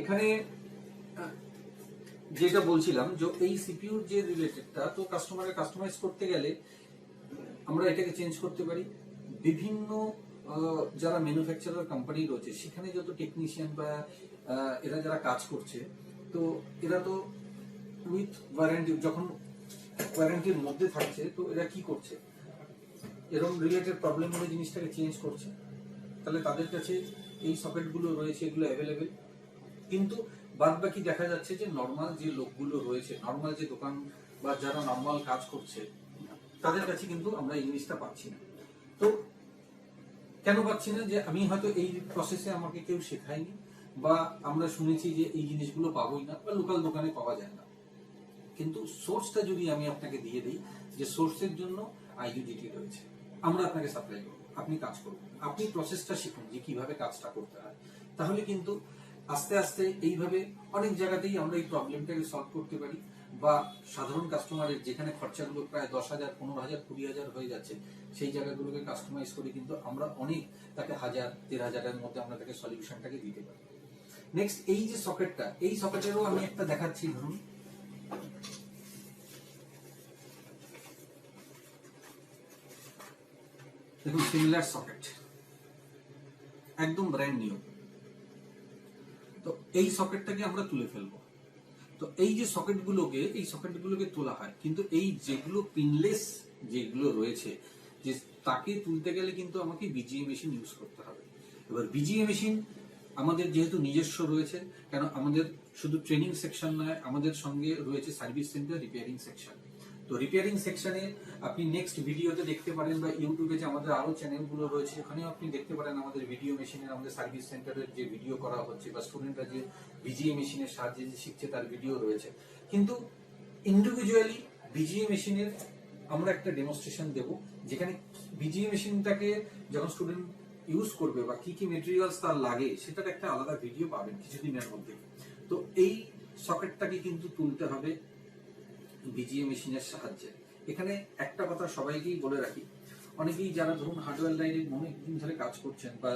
এখানে যেটা বলছিলাম যে এই সিপিইউর যে রিলেটেডটা, তো কাস্টমারের কাস্টমাইজ করতে গেলে আমরা এটাকে চেঞ্জ করতে পারি। বিভিন্ন যারা ম্যানুফ্যাকচারার কোম্পানি রয়েছে সেখানে যত টেকনিশিয়ান বা এরা যারা কাজ করছে, তো এরা তো উইথ ওয়ারেন্টি, যখন ওয়ারেন্টির মধ্যে থাকছে, তো এরা কি করছে, এরকম রিলেটেড প্রবলেম হলে জিনিসটাকে চেঞ্জ করছে। তাহলে তাদের কাছে এই সকেটগুলো রয়েছে, এগুলো অ্যাভেলেবেল। কিন্তু বাদ বাকি দেখা যাচ্ছে যে নর্মাল যে লোকগুলো রয়েছে, নর্মাল যে দোকান বা যারা নর্মাল কাজ করছে, তাদের কাছে কিন্তু আমরা এই জিনিসটা পাচ্ছি না। তো কেন পাচ্ছি না? যে আমি হয়তো এই প্রসেসে আমাকে কেউ শেখায়নি, বা আমরা শুনেছি যে এই জিনিসগুলো পাবোই না, বা লোকাল দোকানে পাওয়া যায় না। কিন্তু সোর্সটা যদি আমি আপনাকে দিয়ে দিই, যে সোর্সের জন্য আইইউডিটি রয়েছে, আমরা আপনাকে সাপ্লাই করবো, আপনি কাজ করবেন, আপনি প্রসেসটা শিখুন যে কিভাবে কাজটা করতে হয়, তাহলে কিন্তু আস্তে আস্তে এইভাবে অনেক জায়গাতেই আমরা এই প্রবলেমটাকে সলভ করতে পারি। বা সাধারণ কাস্টমারের যেখানে খরচাগুলো প্রায় 10,000, 15,000, 20,000 হয়ে যাচ্ছে, সেই জায়গাগুলোকে কাস্টমাইজ করে কিন্তু আমরা অনেক তাকে 1,000, 1,500-এর মধ্যে আমরা তাকে সলিউশনটাকে দিতে পারি। নেক্সট, এই যে সকেটটা, এই সকেটেরও আমি একটা দেখাচ্ছি। ধরুন দেখুন, সিমিলার সকেট, একদম ব্র্যান্ড নিউ। তো এই সকেটটাকে আমরা তুলে ফেলবো। তো এই যে সকেটগুলোকে তোলা হয়, কিন্তু এই যেগুলো পিনলেস যেগুলো রয়েছে, যে তাকে তুলতে গেলে কিন্তু আমাকে বিজিএ মেশিন ইউজ করতে হবে। এবার বিজিএ মেশিন আমাদের যেহেতু নিজস্ব রয়েছে, কেন আমাদের শুধু ট্রেনিং সেকশন নয়, আমাদের সঙ্গে রয়েছে সার্ভিস সেন্টার, রিপেয়ারিং সেকশন। তো রিপেয়ারিং সেকশনে আপনি নেক্সট ভিডিওতে দেখতে পারেন, বা ইউটিউবে যে আমাদের আরো চ্যানেলগুলো রয়েছে ওখানেও আপনি দেখতে পারেন আমাদের ভিডিও মেশিনের, আমাদের সার্ভিস সেন্টারের যে ভিডিও করা হচ্ছে, বা স্টুডেন্টরা যে বিজিএ মেশিনের সাহায্যে যে শিখছে তার ভিডিও রয়েছে। কিন্তু ইন্ডিভিজুয়ালি বিজিএ মেশিনের আমরা একটা ডেমনস্ট্রেশন দেব, যেখানে বিজিএ মেশিনটাকে যখন স্টুডেন্ট ইউজ করবে বা কি কি মেটেরিয়ালস তার লাগে, সেটার একটা আলাদা ভিডিও পাবেন কিছুদিনের মধ্যে। তো এই সকেটটাকে কিন্তু তুলতে হবে বিজিএ মেশিনের সাহায্যে। এখানে একটা কথা সবাইকেই বলে রাখি, অনেকেই যারা ধরুন হার্ডওয়্যার লাইনে অনেকদিন ধরে কাজ করছেন, বা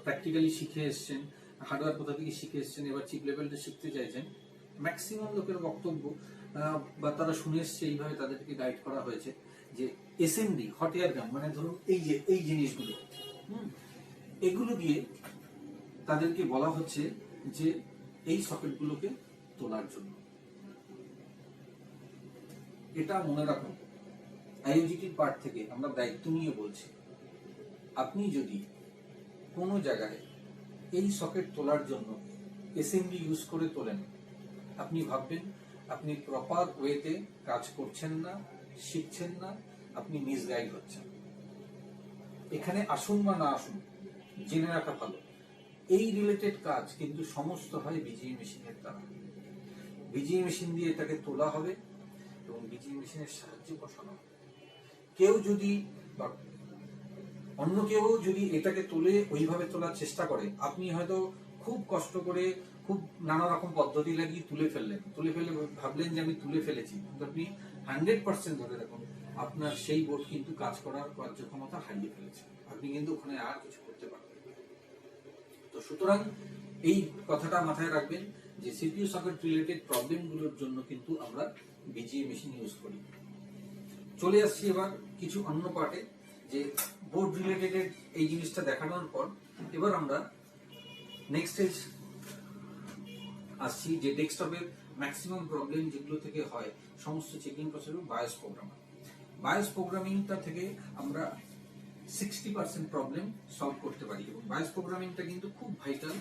প্র্যাকটিক্যালি শিখে এসছেন, হার্ডওয়্যার কোথা থেকে শিখে এসছেন, এবার চিপ লেভেলটা শিখতে চাইছেন, ম্যাক্সিমাম লোকের বক্তব্য বা তারা শুনে এসছে, এইভাবে তাদেরকে গাইড করা হয়েছে যে এসএমডি, হট এয়ার গান, মানে ধরুন এই যে এই জিনিসগুলো, এগুলো দিয়ে তাদেরকে বলা হচ্ছে যে এই সকেটগুলোকে তোলার জন্য। এটা মনে রাখুন, আইইউজিটির পার্ট থেকে আমরা দায়িত্ব নিয়ে বলছি, আপনি যদি কোনো জায়গায় এই সকেট তোলার জন্য এসএমডি ইউজ করে তোলেন, আপনি ভাববেন আপনি প্রপার ওয়েতে কাজ করছেন না, শিখছেন না, আপনি মিসগাইড হচ্ছেন। এখানে আসুন বা না আসুন, জেনে রাখা ভালো, এই রিলেটেড কাজ কিন্তু সমস্ত হয় বিজিএ মেশিনের দ্বারা। বিজিএ মেশিন দিয়ে এটাকে তোলা হবে এবং বিজিএ মেশিনের সাহায্যে বসানো হবে। কেউ যদি বা অন্য কেউ যদি এটাকে তুলে ওইভাবে তোলার চেষ্টা করে, আপনি হয়তো খুব কষ্ট করে খুব নানা রকম পদ্ধতি লাগিয়ে তুলে ফেলে ভাবলেন যে আমি তুলে ফেলেছি, কিন্তু আপনি 100% ধরে রাখুন আপনার সেই বোর্ড কিন্তু কাজ করার কার্যক্ষমতা হারিয়ে ফেলেছে, আপনি কিন্তু ওখানে আর কিছু করতে পারবেন না। তো সুতরাং এই কথাটা মাথায় রাখবেন যে সিপিইউ সকেট রিলেটেড প্রবলেমগুলোর জন্য কিন্তু আমরা বিজিএ মেশিন ইউজ করি। চলে আসছি এবার কিছু অন্য পার্টে, যে বোর্ড রিলেটেড এই জিনিসটা দেখানোর পর এবার আমরা নেক্সট স্টেজ আসছি, যে ডেস্কটপের ম্যাক্সিমাম প্রবলেম যেগুলো থেকে হয় সমস্ত checking processor BIOS programmer. BIOS প্রোগ্রামিংটা থেকে আমরা 60% প্রবলেম সলভ করতে পারি, এবং বায়োস প্রোগ্রামিংটা কিন্তু খুব ভাইটাল,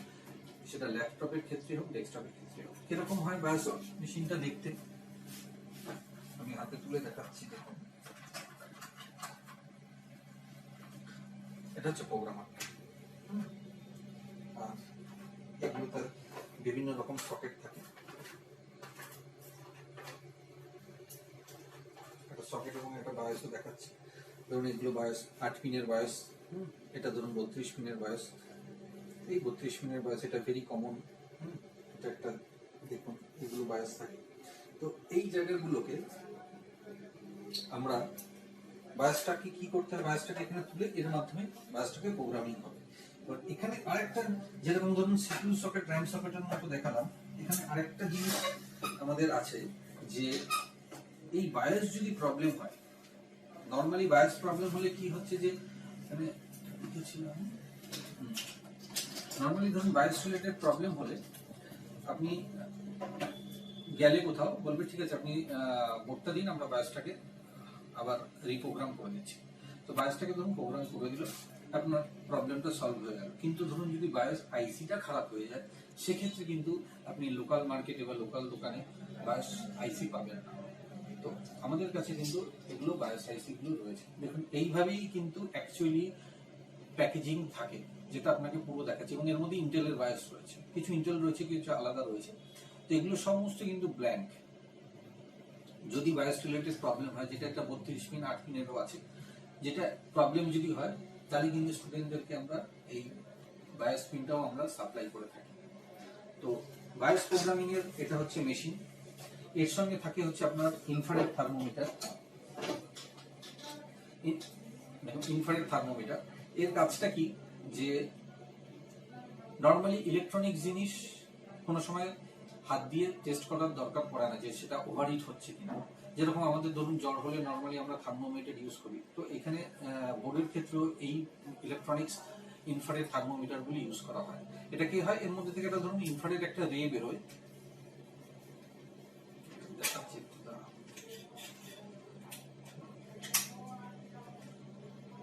সেটা ল্যাপটপের ক্ষেত্রে হোক, ডেস্কটপের ক্ষেত্রে হোক। কিরকম হয় বায়োস মেশিনটা দেখতে, আমি হাতে তুলে দেখাচ্ছি। দেখুন, এটা হচ্ছে প্রোগ্রামার, আর এগুলোতে বিভিন্ন রকম সকেট থাকে। একটা সকেট এবং একটা বায়োসও দেখাচ্ছি। ধরুন এগুলো বায়োস 8 পিনের বায়োস, এটা ধরুন 32 পিনের বায়োস। এই 32 পিনের বায়োস এটা ভেরি কমন, এটা একটা দেখুন এগুলো বায়োস থাকে। তো এই জায়গাগুলোকে আমরা বায়োসটাকে কি করতে হয়, বায়োসটাকে এখানে তুলে এর মাধ্যমে বায়োসটাকে প্রোগ্রামিং হবে। এবার এখানে আরেকটা, যেরকম ধরুন সিপিইউ সকেট র্যাম সকেটের মতো দেখালাম, এখানে আরেকটা জিনিস আমাদের আছে যে এই বায়োস যদি প্রবলেম হয়, নর্মালি বায়োস প্রবলেম হলে কি হচ্ছে যে মানে নর্মালি ধরুন বায়োস রিলেটেড প্রবলেম হলে আপনি গেলে কোথাও বলবে ঠিক আছে আপনি বোর্ডটা দিন, আমরা বায়োসটাকে আবার রিপ্রোগ্রাম করে দিচ্ছি। তো বায়োসটাকে ধরুন প্রোগ্রাম করে দিল, আপনার প্রবলেমটা সলভ হয়ে গেল। কিন্তু ধরুন যদি বায়োস আইসিটা খারাপ হয়ে যায়, সেক্ষেত্রে কিন্তু আপনি লোকাল মার্কেটে বা লোকাল দোকানে বায়োস আইসি পাবেন না। তো আমাদের কাছে কিন্তু এগুলো বায়োস আইসি গুলো রয়েছে। দেখুন এইভাবেই কিন্তু অ্যাকচুয়ালি প্যাকেজিং থাকে, যেটা আপনাকে পুরো দেখাচ্ছে, এবং এর মধ্যে ইন্টেলের বায়োস রয়েছে, কিছু ইন্টেল রয়েছে, কিছু আলাদা রয়েছে। তো এগুলো সমস্ত কিন্তু ব্ল্যাঙ্ক। যদি বায়োস রিলেটেড প্রবলেম হয়, যেটা একটা 32 পিন 8 পিনেরও আছে, যেটা প্রবলেম যদি হয় তাহলে কিন্তু স্টুডেন্টদেরকে আমরা এই বায়োস পিনটাও আমরা সাপ্লাই করে থাকি। তো বায়োস প্রোগ্রামিং এর এটা হচ্ছে মেশিন, এর সঙ্গে থাকে হচ্ছে আপনার ইনফ্রারেড থার্মোমিটার। ইনফ্রারেড থার্মোমিটার এর কাজটা কি, যে নর্মালি ইলেকট্রনিক জিনিস কোনো সময় হাত দিয়ে টেস্ট করার দরকার পড়ে না যে সেটা ওভারহিট হচ্ছে কিনা। যেরকম আমাদের ধরুন জ্বর হলে নর্মালি আমরা থার্মোমিটার ইউজ করি, তো এখানে বোর্ডের ক্ষেত্রেও এই ইলেকট্রনিক্স ইনফ্রারেড থার্মোমিটারগুলি ইউজ করা হয়। এটা কি হয়, এর মধ্যে থেকে একটা ধরুন ইনফ্রারেড একটা রে বেরোয়,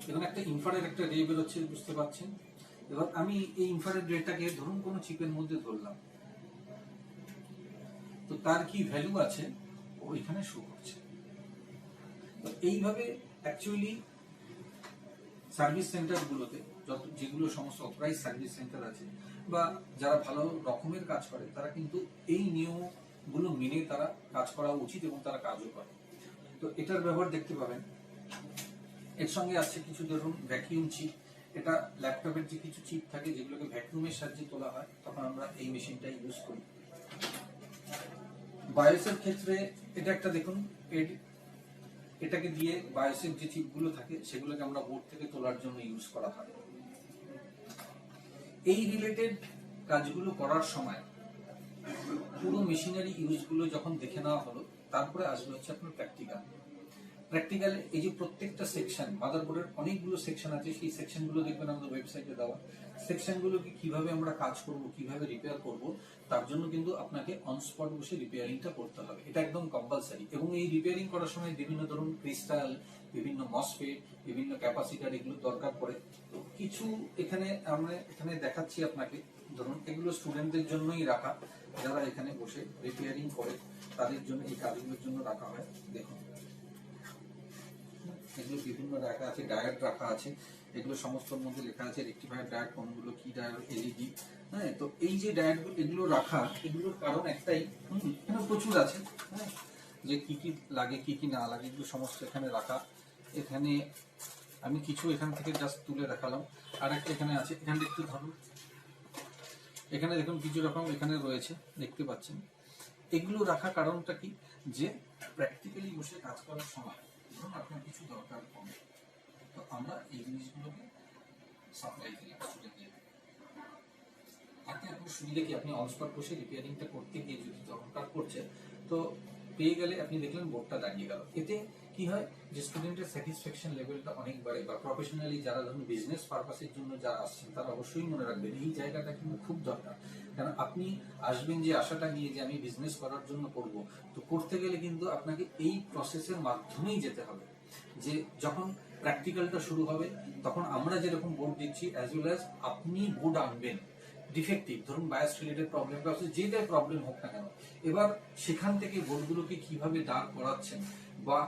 এখানে একটা ইনফ্রারেড একটা রে বেরোচ্ছে, বুঝতে পারছেন। এবার আমি এই ইনফ্রারেড রেটাকে ধরুন কোনো চিপের মধ্যে ধরলাম, তো তার কি ভ্যালু আছে ওইখানে শো করছে। তো এইভাবে অ্যাকচুয়ালি সার্ভিস সেন্টার গুলোতে যেগুলো সমস্ত অথরাইজ সার্ভিস সেন্টার আছে বা যারা ভালো রকমের কাজ করে, তারা কিন্তু এই নিয়মগুলো মেনে তারা কাজ করা উচিত এবং তারা কাজও করে। তো এটার ব্যবহার দেখতে পাবেন। এর সঙ্গে আসছে কিছু ধরুন ভ্যাকিউম চিপ। এটা ল্যাপটপের যে কিছু চিপ থাকে যেগুলোকে ভ্যাকুয়ামের সাহায্যে তোলা হয়, তখন আমরা এই মেশিনটা ইউজ করি। বায়োসের ক্ষেত্রে এটা একটা দেখুন, এটাকে দিয়ে বায়োসের যে চিপগুলো থাকে সেগুলোকে আমরা বোর্ড থেকে তোলার জন্য ইউজ করা হয়। এই রিলেটেড কাজগুলো করার সময় পুরো মেশিনারি ইউজগুলো যখন দেখে নেওয়া হলো, তারপরে আসবে হচ্ছে আপনার প্র্যাকটিক্যাল। প্র্যাকটিক্যালে এই যে প্রত্যেকটা সেকশন, মাদারবোর্ডের অনেকগুলো সেকশন আছে, সেই সেকশনগুলো দেখবেন আমাদের ওয়েবসাইটে দেওয়া। সেকশনগুলোকে কিভাবে আমরা কাজ করব, কিভাবে রিপেয়ার করব, তার জন্য কিন্তু আপনাকে অন স্পট বসে রিপেয়ারিংটা করতে হবে, এটা একদম কম্পালসারি। এবং এই রিপেয়ারিং করার সময় বিভিন্ন ধরুন ক্রিস্টাল, বিভিন্ন মসফেট, বিভিন্ন ক্যাপাসিটার এগুলো দরকার পড়ে। তো কিছু এখানে আমরা এখানে দেখাচ্ছি আপনাকে, ধরুন এগুলো স্টুডেন্টদের জন্যই রাখা, যারা এখানে বসে রিপেয়ারিং করে তাদের জন্য এই কাজগুলোর জন্য রাখা হয়। দেখুন এগুলো বিভিন্ন রাখা আছে, ডায়োড রাখা আছে, এগুলো সমস্তর মধ্যে লেখা আছে রেকটিফায়ার ডায়োড কোনগুলো, কি ডায়োড, এলইডি। হ্যাঁ, তো এই যে ডায়োড এগুলো রাখা, এগুলোর কারণ একটাই, এখানে প্রচুর আছে, হ্যাঁ, যে কি কি লাগে কি কি না লাগে এগুলো সমস্ত এখানে রাখা। এখানে আমি কিছু এখান থেকে জাস্ট তুলে দেখালাম। আর একটা এখানে আছে, এখানে দেখতে ধরুন, এখানে দেখুন কিছু রকম এখানে রয়েছে, দেখতে পাচ্ছেন। এগুলো রাখা কারণটা কি, যে প্র্যাকটিক্যালি বসে কাজ করার সময় ধরুন আপনার কিছু দরকার পড়ে, তো আমরা এই জিনিসগুলোকে সাপ্লাই করি স্টুডেন্টদের। তাতে আপনার সুবিধা কি, আপনি অনস্পট বসে রিপেয়ারিংটা করতে গিয়ে যদি দরকার পড়ছে, তো পেয়ে গেলে আপনি দেখলেন বোর্ডটা দাঁড়িয়ে গেল। এতে কি হয়, যে স্টুডেন্টের স্যাটিসফ্যাকশন লেভেলটা অনেক বাড়ে। বা প্রফেশনালি যারা ধরুন বিজনেস পারপাসের জন্য যারা আসছেন, তারা অবশ্যই মনে রাখবেন এই জায়গাটা কিন্তু খুব দরকার। কারণ আপনি আসবেন যে আশাটা নিয়ে যে আমি বিজনেস করার জন্য করব, তো করতে গেলে কিন্তু আপনাকে এই প্রসেসের মাধ্যমেই যেতে হবে। যে যখন প্র্যাকটিক্যালটা শুরু হবে, তখন আমরা যেরকম বোর্ড দিচ্ছি, অ্যাজ ওয়েল অ্যাজ আপনি বোর্ড আনবেন ডিফেক্টিভ, ধরুন বায়োস রিলেটেড প্রবলেম বা যেটাই প্রবলেম হোক না কেন, এবার সেখান থেকে বোর্ডগুলোকে কিভাবে দাঁড় করাচ্ছেন, বা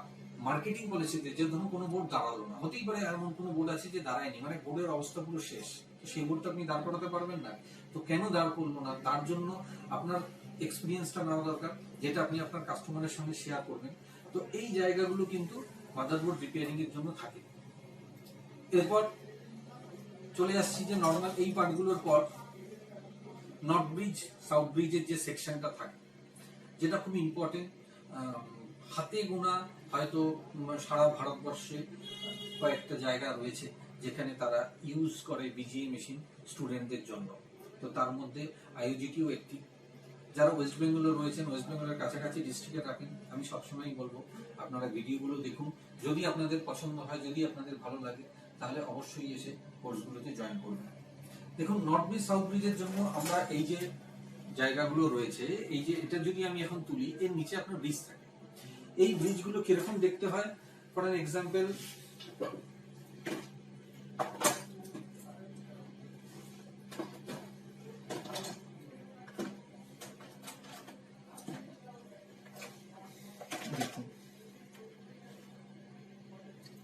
মার্কেটিং পলিসিতে যে ধরুন কোনো বোর্ড দাঁড়ালো না, হতেই পারে এমন কোনো বোর্ড আছে যে দাঁড়ায়নি, মানে বোর্ডের অবস্থা পুরো শেষ, তো সেই বোর্ডটা আপনি দাঁড় করাতে পারবেন না। তো কেন দাঁড় করলো না, তার জন্য আপনার এক্সপিরিয়েন্সটা নেওয়া দরকার, যেটা আপনি আপনার কাস্টমারের সঙ্গে শেয়ার করবেন। তো এই জায়গাগুলো কিন্তু মাদারবোর্ড রিপেয়ারিং এর জন্য থাকে। এরপর চলে আসছি যে নর্মাল এই পার্টগুলোর পর নর্থ ব্রিজ সাউথ ব্রিজের যে সেকশনটা থাকে, যেটা খুব ইম্পর্টেন্ট। হাতে গোনা হয়তো সারা ভারতবর্ষে কয়েকটা জায়গা রয়েছে যেখানে তারা ইউজ করে বিজিএ মেশিন স্টুডেন্টদের জন্য। তো তার মধ্যে আইওজিটিও একটি। যারা ওয়েস্ট বেঙ্গলে রয়েছেন, ওয়েস্ট বেঙ্গলের কাছাকাছি ডিস্ট্রিক্টে থাকেন, আমি সবসময়ই বলবো আপনারা ভিডিওগুলো দেখুন। যদি আপনাদের পছন্দ হয়, যদি আপনাদের ভালো লাগে, তাহলে অবশ্যই এসে কোর্সগুলোতে জয়েন করবেন। দেখুন, নর্থ ব্রিজ সাউথ ব্রিজের জন্য আমরা এই যে জায়গাগুলো রয়েছে, এই যে এটা যদি আমি এখন তুলি, এর নিচে আপনার ব্রিজ থাকে। এই ব্রিজগুলো কিরকম দেখতে হয়, ফর অ্যান এক্সাম্পল,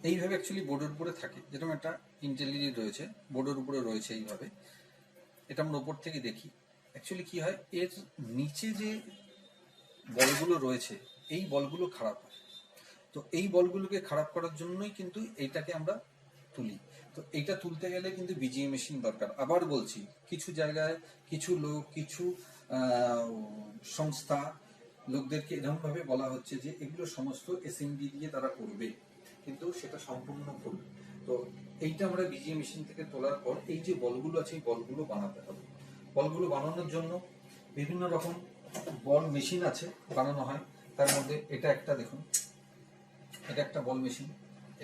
এইভাবে অ্যাকচুয়ালি বোর্ডের উপরে থাকে, যেরকম একটা ইন্টেলিজেন্ট রয়েছে বোর্ডের উপরে রয়েছে এইভাবে। এটা আমরা উপর থেকে দেখি। অ্যাকচুয়ালি কি হয়, এর নিচে যে বলগুলো রয়েছে, এই বলগুলো খারাপ হয়। তো এই বলগুলোকে খারাপ করার জন্যই কিন্তু এইটাকে আমরা তুলি। তো এইটা তুলতে গেলে কিন্তু বিজিএ মেশিন দরকার। আবার বলছি, কিছু জায়গায় কিছু লোক, কিছু সংস্থা লোকদেরকে এরকমভাবে বলা হচ্ছে যে এগুলো সমস্ত এসএমডি দিয়ে তারা করবে, কিন্তু সেটা সম্পূর্ণ ভুল। তো এইটা আমরা বিজিএ মেশিন থেকে তোলার পর এই যে বলগুলো আছে, এই বলগুলো বানাতে হবে। বলগুলো বানানোর জন্য বিভিন্ন রকম বল মেশিন আছে, বানানো হয়। তার মধ্যে এটা একটা দেখুন, এটা একটা বল মেশিন,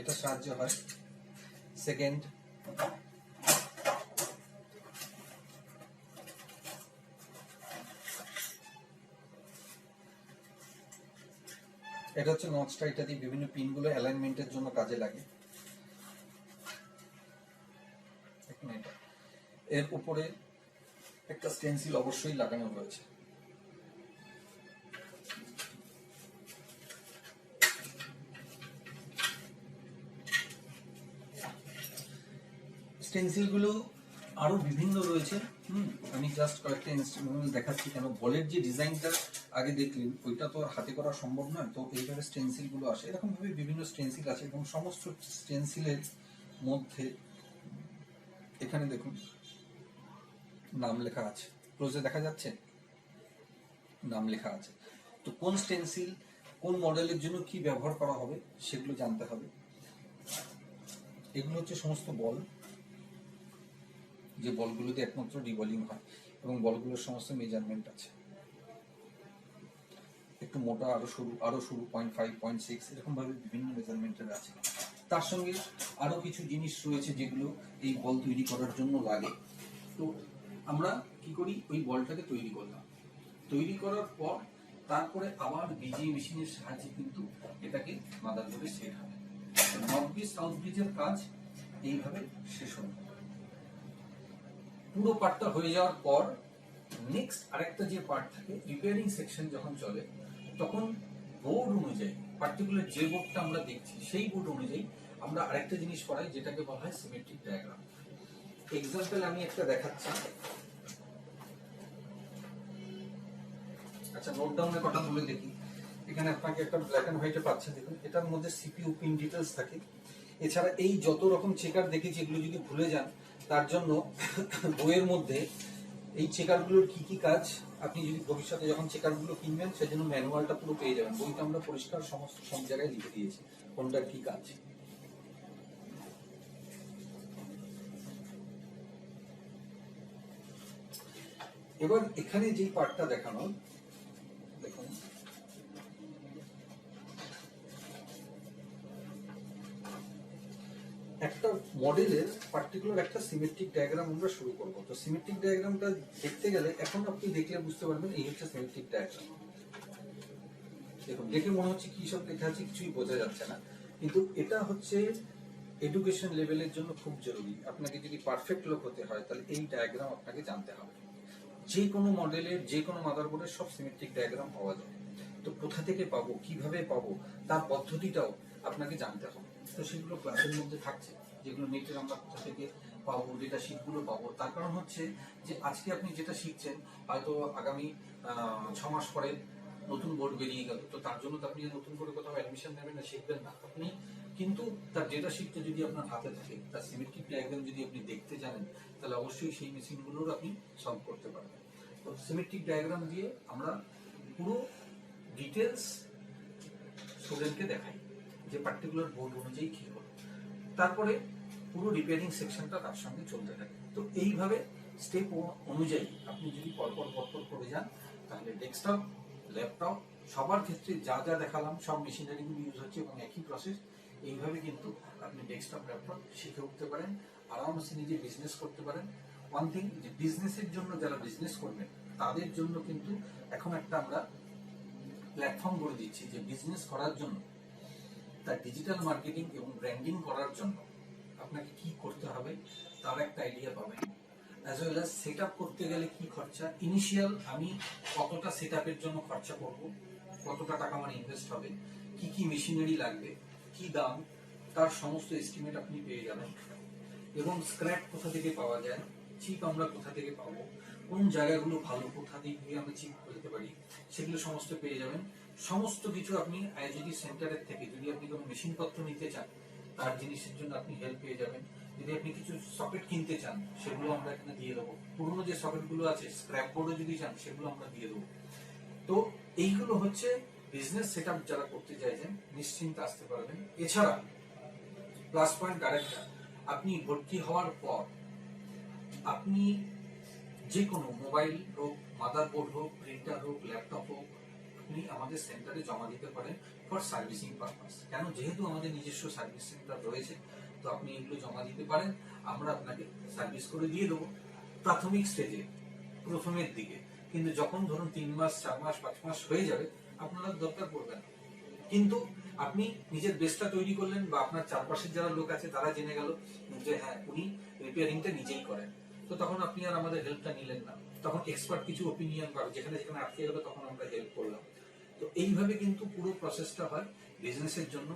এটা সাহায্য হয়। সেকেন্ড, এটা হচ্ছে নটসটা, এটা দিয়ে বিভিন্ন পিনগুলো অ্যালাইনমেন্টের জন্য কাজে লাগে। এর উপরে একটা স্টেনসিল অবশ্যই লাগানো রয়েছে। স্টেনসিলগুলো আরো বিভিন্ন রয়েছে। আমি জাস্ট কয়েকটা ইনস্ট্রুমেন্ট দেখাচ্ছি, কেন বলের যে ডিজাইনটা আগে দেখলেন ওইটা তো হাতে করা সম্ভব নয়। তো এইভাবে স্টেনসিল গুলো আসে, এরকম ভাবে বিভিন্ন স্টেনসিল আছে, এবং সমস্ত স্টেনসিলের মধ্যে এখানে দেখুন নাম লেখা আছে, ক্লোজে দেখা যাচ্ছে নাম লেখা আছে। তো কোন স্টেনসিল কোন মডেলের জন্য কি ব্যবহার করা হবে সেগুলো জানতে হবে। এগুলো হচ্ছে সমস্ত বল, যে বলগুলোতে একমাত্র রিভলভিং হয়, এবং বলগুলোর সমস্ত মেজারমেন্ট আছে। একটু মোটা, আরো সরু 0.5, 0.6 এরকম ভাবে বিভিন্ন মেজারমেন্টের আছে। তার সঙ্গে আরো কিছু জিনিস রয়েছে যেগুলো এই বল তৈরি করার জন্য লাগে। তো আমরা কি করি, ওই বলটাকে তৈরি করলাম, তৈরি করার পর তারপরে আবার বিজিএ মেশিনের সাহায্যে কিন্তু এটাকে মাদারবোর্ডে সেট হবে। নর্থ ব্রিজ সাউথ ব্রিজের কাজ এইভাবে শেষ হবে। পুরো পার্টটা হয়ে যাওয়ার পর নেক্সট আরেকটা যে পার্ট থাকে, রিপেয়ারিং সেকশন যখন চলে, তখন বোর্ড অনুযায়ী, পার্টিকুলার যে বোর্ডটা আমরা দেখছি সেই বোর্ড অনুযায়ী আমরা আরেকটা জিনিস করাই, যেটাকে বলা হয় সিমেট্রিক ডায়াগ্রাম। এক্সাম্পল আমি একটা দেখাচ্ছি। আচ্ছা, নোট ডাউনের কথা বলে দেখি। এখানে আপনাকে একটা ব্ল্যাক এন্ড হোয়াইটে পাচ্ছেন, দেখুন এটার মধ্যে সিপিইউ পিন ডিটেলস থাকে। এছাড়া এই যত রকম চেকার দেখেছি, এগুলো যদি ভুলে যান, তার জন্য বইয়ের মধ্যে এই চেকারগুলোর কি কি কাজ, আপনি যদি ভবিষ্যতে যখন চেকারগুলো কিনবেন সেজন্য ম্যানুয়ালটা পুরো পেয়ে যাবেন। বইটা আমরা পরিষ্কার সমস্ত সব জায়গায় লিখে দিয়েছি কোনটার কি কাজ। এবার এখানে যে পার্টটা দেখানো, দেখুন একটা মডেলের পার্টিকুলার একটা সিমেট্রিক ডায়াগ্রাম আমরা শুরু করব। তো সিমেট্রিক ডায়াগ্রামটা দেখতে গেলে এখন আপনি দেখলে বুঝতে পারবেন এই হচ্ছে সিমেট্রিক ডায়াগ্রাম। দেখুন, দেখে মনে হচ্ছে কি সব লেখা আছে কিছুই বোঝা যাচ্ছে না, কিন্তু এটা হচ্ছে এডুকেশন লেভেলের জন্য খুব জরুরি। আপনাকে যদি পারফেক্ট লোক হতে হয়, তাহলে এই ডায়াগ্রাম আপনাকে জানতে হবে। যে কোনো মডেলের, যে কোনো মাদারবোর্ডের সব সিমেট্রিক ডায়াগ্রাম পাওয়া যায়। তো কোথা থেকে পাবো, কিভাবে পাবো, তার পদ্ধতিটাও আপনাকে জানতে হবে। তো সেগুলো ক্লাসের মধ্যে থাকছে, যেগুলো নেটের আমরা কোথা থেকে পাবো, ডেটা শিটগুলো পাবো। তার কারণ হচ্ছে যে আজকে আপনি যেটা শিখছেন, হয়তো আগামী 6 মাস পরে নতুন বোর্ড বেরিয়ে গেল, তো তার জন্য তো আপনি নতুন করে কোথাও অ্যাডমিশন নেবেন না, শিখবেন না আপনি। কিন্তু তার ডেটা শিটটা যদি আপনার হাতে থাকে, তার সিমেট্রিক ডায়াগ্রাম যদি আপনি দেখতে জানেন, তাহলে অবশ্যই সেই মেশিনগুলোর আপনি সলভ করতে পারবেন। তো সিমেট্রিক ডায়াগ্রাম দিয়ে আমরা পুরো ডিটেলস স্টুডেন্টকে দেখাই যে পার্টিকুলার বোর্ড অনুযায়ী কি হলো। তারপরে পুরো রিপেয়ারিং সেকশনটা তার সঙ্গে চলতে থাকে। তো এইভাবে স্টেপ অনুযায়ী আপনি যদি পরপর করে যান, তাহলে ডেস্কটপ, ল্যাপটপ সবার ক্ষেত্রে যা যা দেখালাম সব মেশিনারিগুলো ইউজ হচ্ছে এবং একই প্রসেস। এইভাবে কিন্তু আপনি ডেস্কটপ, ল্যাপটপ শিখে উঠতে পারেন, আরামসে নিজে বিজনেস করতে পারেন। ওয়ান থিং, যে বিজনেসের জন্য যারা বিজনেস করবেন তাদের জন্য কিন্তু এখন একটা আমরা প্ল্যাটফর্ম করে দিচ্ছি, যে বিজনেস করার জন্য তার ডিজিটাল মার্কেটিং এবং ব্র্যান্ডিং করার জন্য আপনাকে কি করতে হবে তার একটা আইডিয়া পাবেন। As well as set up করতে গেলে কি খরচা, ইনিশিয়াল আমি কতটা সেট আপের জন্য খরচা করব, কতটা টাকা আমার ইনভেস্ট হবে, কি কি মেশিনারি লাগবে, কি দাম, তার সমস্ত এস্টিমেট আপনি পেয়ে যাবেন। এবং স্ক্র্যাপ কোথা থেকে পাওয়া যায়, চিপ আমরা কোথা থেকে পাবো, কোন জায়গাগুলো ভালো, কোথা দিয়ে গিয়ে আমরা চিপ করতে পারি, সেগুলো সমস্ত পেয়ে যাবেন। সমস্ত কিছু আপনি আইজিডি সেন্টারের থেকে, যদি আপনি কোনো মেশিনপত্র নিতে চান তার জিনিসের জন্য আপনি হেল্প পেয়ে যাবেন। যদি আপনি কিছু সকেট কিনতে চান সেগুলো আমরা এখানে দিয়ে দেবো। পুরোনো যে সকেটগুলো আছে স্ক্র্যাপ বোর্ডে যদি চান সেগুলো আমরা দিয়ে দেবো। তো এইগুলো হচ্ছে বিজনেস সেট আপ যারা করতে চাইছেন নিশ্চিন্তে আসতে পারবেন। এছাড়া প্লাস পয়েন্ট আরেকটা, আপনি ভর্তি হওয়ার পর আপনি যে কোনো মোবাইল হোক, মাদারবোর্ড হোক, প্রিন্টার হোক, ল্যাপটপ হোক, আপনি আমাদের সেন্টারে জমা দিতে পারেন ফর সার্ভিসিং পারপাস। কেন, যেহেতু আমাদের নিজস্ব সার্ভিস সেন্টার রয়েছে, তো আপনি এগুলো জমা দিতে পারেন, আমরা আপনাকে সার্ভিস করে দিয়ে দেবো প্রাথমিক স্টেজে, প্রথমের দিকে। কিন্তু যখন ধরুন 3 মাস, 4 মাস, 5 মাস হয়ে যাবে, আপনার দরকার পড়বে না। কিন্তু আপনি নিজের বেসটা তৈরি করলেন, বা আপনার চারপাশের যারা লোক আছে তারা জেনে গেল যে হ্যাঁ উনি রিপেয়ারিংটা নিজেই করেন, তো তখন আপনি আর আমাদের হেল্পটা নিলেন না। তখন এক্সপার্ট কিছু ওপিনিয়ন বা যেখানে যেখানে আটকে গেল তখন আমরা হেল্প করলাম। তো এইভাবে কিন্তু পুরো প্রসেসটা হয় বিজনেসের জন্য।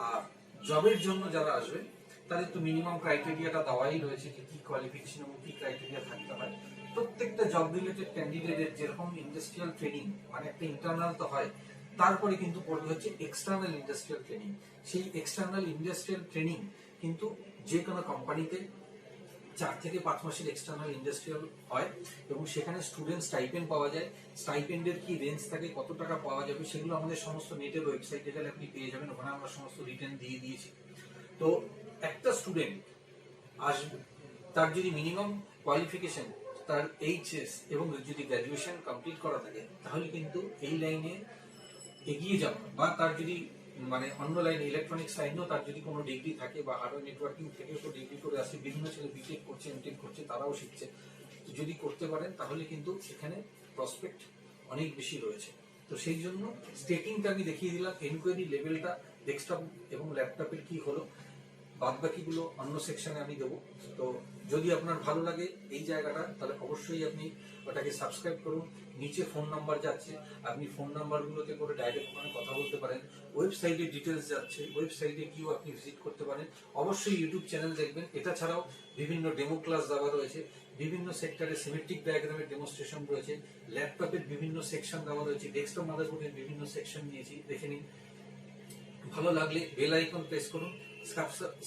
আর জবের জন্য যারা আসবে তাদের তো মিনিমাম ক্রাইটেরিয়াটা দেওয়াই রয়েছে, যে কি কোয়ালিফিকেশন এবং কি ক্রাইটেরিয়া থাকতে হয়। প্রত্যেকটা জব রিলেটেড ক্যান্ডিডেটের যেরকম ইন্ডাস্ট্রিয়াল ট্রেনিং, মানে একটা ইন্টারনাল তো হয়, তারপরে কিন্তু পড়বে হচ্ছে এক্সটার্নাল ইন্ডাস্ট্রিয়াল ট্রেনিং। সেই এক্সটার্নাল ইন্ডাস্ট্রিয়াল ট্রেনিং কিন্তু যে কোনো কোম্পানিতে 4 থেকে 5 মাসের এক্সটার্নাল ইন্ডাস্ট্রিয়াল হয়, এবং সেখানে স্টুডেন্ট স্টাইপেন্ড পাওয়া যায়। স্টাইপেন্ডের কি রেঞ্জ থাকে, কত টাকা পাওয়া যাবে, সেগুলো আমাদের সমস্ত নেটের ওয়েবসাইটে গেলে আপনি পেয়ে যাবেন। ওখানে আমরা সমস্ত রিটার্ন দিয়ে দিয়েছি। তো একটা স্টুডেন্ট আসবে, তার যদি মিনিমাম কোয়ালিফিকেশন তার এইচএস এবং যদি গ্র্যাজুয়েশন কমপ্লিট করা থাকে, তাহলে কিন্তু এই লাইনে এগিয়ে যাওয়া, বা তার যদি মানে অন্য লাইনে ইলেকট্রনিক্স লাইনেও তার যদি কোনো ডিগ্রি থাকে, বা হার্ডওয়্যার নেটওয়ার্কিং থেকেও তো ডিগ্রি করে আসছে, বিভিন্ন ছেলে বিটেক করছে, এমটেক করছে, তারাও শিখছে, যদি করতে পারেন তাহলে কিন্তু এখানে প্রসপেক্ট অনেক বেশি রয়েছে। তো সেই জন্য স্টেটিংটা আমি দেখিয়ে দিলাম, এনকোয়ারি লেভেলটা ডেস্কটপ এবং ল্যাপটপের কি হলো, বাদ বাকিগুলো অন্য সেকশনে আমি দেবো। তো যদি আপনার ভালো লাগে এই জায়গাটা, তাহলে অবশ্যই আপনি ওটাকে সাবস্ক্রাইব করুন। নিচে ফোন নাম্বার যাচ্ছে, আপনি ফোন নাম্বারগুলোতে করে ডাইরেক্ট ওখানে কথা বলতে পারেন। ওয়েবসাইটে ডিটেলস যাচ্ছে, ওয়েবসাইটে গিয়েও আপনি ভিজিট করতে পারেন। অবশ্যই ইউটিউব চ্যানেল দেখবেন। এটা ছাড়াও বিভিন্ন ডেমো ক্লাস দেওয়া রয়েছে, বিভিন্ন সেক্টরে সিমেট্রিক ডায়াগ্রামের ডেমোস্ট্রেশন রয়েছে, ল্যাপটপের বিভিন্ন সেকশন দেওয়া রয়েছে, ডেস্কটপ মাদারবোর্ডের বিভিন্ন সেকশন নিয়েছি, দেখে নিন। ভালো লাগলে বেল আইকন প্রেস করুন,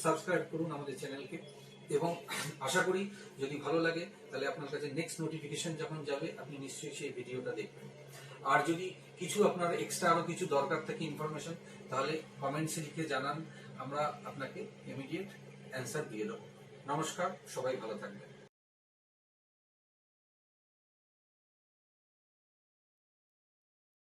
সাবস্ক্রাইব করুন আমাদের চ্যানেলকে, এবং আশা করি যদি ভালো লাগে তাহলে আপনার কাছে নেক্সট নোটিফিকেশন যখন যাবে আপনি নিশ্চয়ই সেই ভিডিওটা দেখবেন। আর যদি কিছু আপনার এক্সট্রা আরো কিছু দরকার থাকে ইনফরমেশন, তাহলে কমেন্টসে লিখে জানান, আমরা আপনাকে ইমিডিয়েট অ্যান্সার দিয়ে দেবো। নমস্কার, সবাই ভালো থাকবেন।